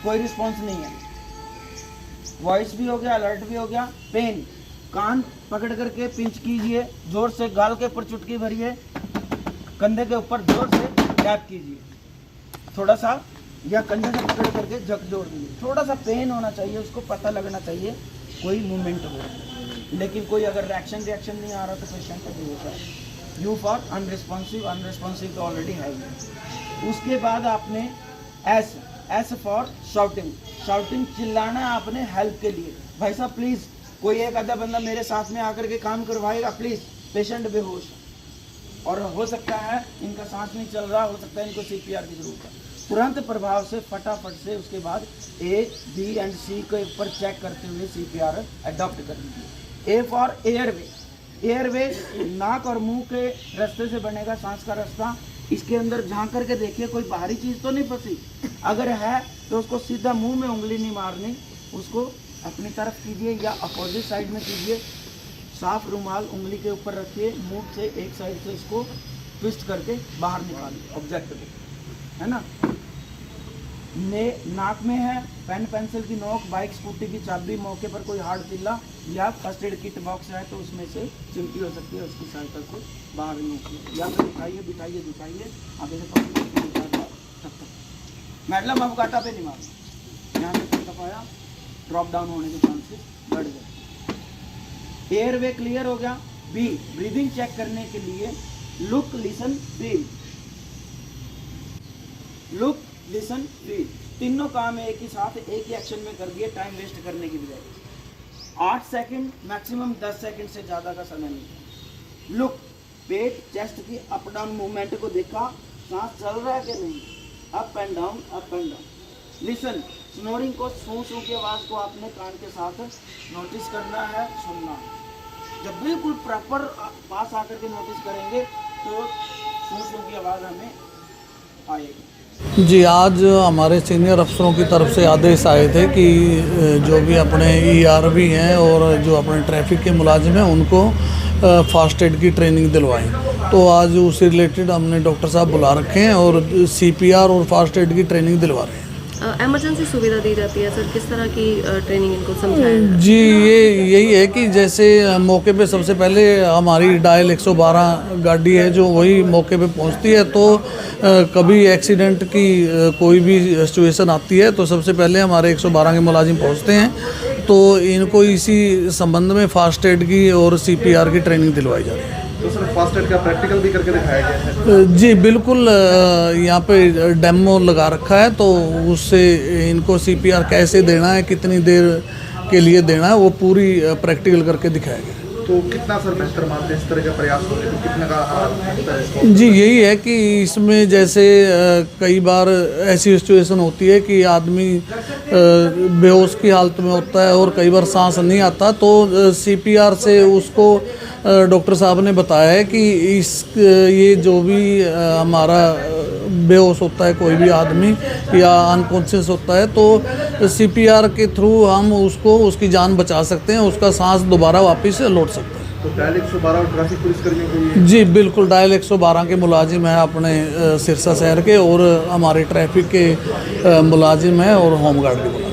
कोई रिस्पॉन्स नहीं है। वॉइस भी हो गया, अलर्ट भी हो गया। पेन, कान पकड़ करके पिंच कीजिए जोर से, गाल के ऊपर चुटकी भरिए, कंधे के ऊपर जोर से टैप कीजिए थोड़ा सा, या कंधे से पकड़ करके झकझोर दीजिए। थोड़ा सा पेन होना चाहिए, उसको पता लगना चाहिए कोई मूवमेंट हो, लेकिन कोई अगर रिएक्शन नहीं आ रहा तो पेशेंट बेहोश है। यू फॉर अनरिस्पॉन्सिव तो ऑलरेडी है ही। उसके बाद आपने एस फॉर शाउटिंग चिल्लाना है आपने हेल्प के लिए। भाई साहब प्लीज़, कोई एक आधा बंदा मेरे साथ में आकर के काम करवाएगा प्लीज़, पेशेंट बेहोश है और हो सकता है इनका सांस नहीं चल रहा, हो सकता है इनको CPR की जरूरत है। तुरंत प्रभाव से फटाफट से उसके बाद A, B एंड C के ऊपर चेक करते हुए CPR अडॉप्ट कर दीजिए। A फॉर एयरवे, नाक और मुंह के रास्ते से बनेगा सांस का रास्ता। इसके अंदर झांक करके देखिए कोई बाहरी चीज़ तो नहीं फंसी, अगर है तो उसको सीधा मुंह में उंगली नहीं मारनी, उसको अपनी तरफ कीजिए या अपोजिट साइड में कीजिए। साफ रुमाल उंगली के ऊपर रखिए, मुंह से एक साइड से इसको ट्विस्ट करके बाहर निकालिए ऑब्जेक्ट को, है ना। नाक में है पेन पेंसिल की नोक, बाइक स्कूटी की चाबी, मौके पर कोई हार्ड चिल्ला या फर्स्ट एड किट बॉक्स है तो उसमें से चिमटी हो सकती है, उसकी सहायता से बाहर निकालिए या फिर बिठाइए आगे से पकड़िए। मैडम अब काटा पे नहीं मारना, यहाँ से तपाया, ड्रॉप डाउन होने के चांसेस बढ़ गए। एयरवे क्लियर हो गया। बी, ब्रीदिंग चेक करने के लिए look listen feel, look listen feel, तीनों काम एक ही साथ एक ही एक्शन में कर दिए, टाइम वेस्ट करने की बजाय। 8 सेकंड मैक्सिमम 10 सेकंड से ज़्यादा का समय नहीं। लुक, पेट चेस्ट की अप डाउन मूवमेंट को देखा, सांस चल रहा है कि नहीं, up and down. Listen, snoring को, सूं की आवाज़ को आपने कान के साथ नोटिस करना है, सुनना है। जब बिल्कुल प्रॉपर पास आकर के नोटिस करेंगे तो सूं की आवाज़ हमें आएगी। जी, आज हमारे सीनियर अफसरों की तरफ से आदेश आए थे कि जो भी अपने ERV हैं और जो अपने ट्रैफिक के मुलाजिम हैं उनको फास्ट एड की ट्रेनिंग दिलवाएं। तो आज उससे रिलेटेड हमने डॉक्टर साहब बुला रखे हैं और CPR और फास्ट एड की ट्रेनिंग दिलवा रहे हैं। इमरजेंसी सुविधा दी जाती है सर, किस तरह की ट्रेनिंग इनको समझाएं? जी, यही है कि जैसे मौके पे सबसे पहले हमारी डायल 112 गाड़ी है जो वही मौके पे पहुंचती है, तो कभी एक्सीडेंट की कोई भी सिचुएशन आती है तो सबसे पहले हमारे 112 के मुलाजिम पहुंचते हैं। तो इनको इसी संबंध में फास्ट एड की और CPR की ट्रेनिंग दिलवाई जा रही है। तो सर फास्ट एड का प्रैक्टिकल भी करके दिखाया गया है? जी बिल्कुल, यहाँ पे डेमो लगा रखा है तो उससे इनको CPR कैसे देना है, कितनी देर के लिए देना है, वो पूरी प्रैक्टिकल करके दिखाया गया। तो कितना सर बेहतर मानते हैं इस तरह के प्रयास होंगे तो कितना का? जी, यही है कि इसमें जैसे कई बार ऐसी सिचुएशन होती है कि आदमी बेहोश की हालत में होता है और कई बार सांस नहीं आता, तो CPR से उसको डॉक्टर साहब ने बताया है कि ये जो भी हमारा बेहोश होता है कोई भी आदमी या अनकॉन्शियस होता है तो CPR के थ्रू हम उसको उसकी जान बचा सकते हैं, उसका सांस दोबारा वापस लौट सकते हैं। तो डायल 112 और ट्रैफिक पुलिस कर्मियों को ये? जी बिल्कुल, डायल 112 के मुलाजिम हैं अपने सिरसा शहर के और हमारे ट्रैफिक के मुलाजिम हैं और होमगार्ड के मुलाजिम।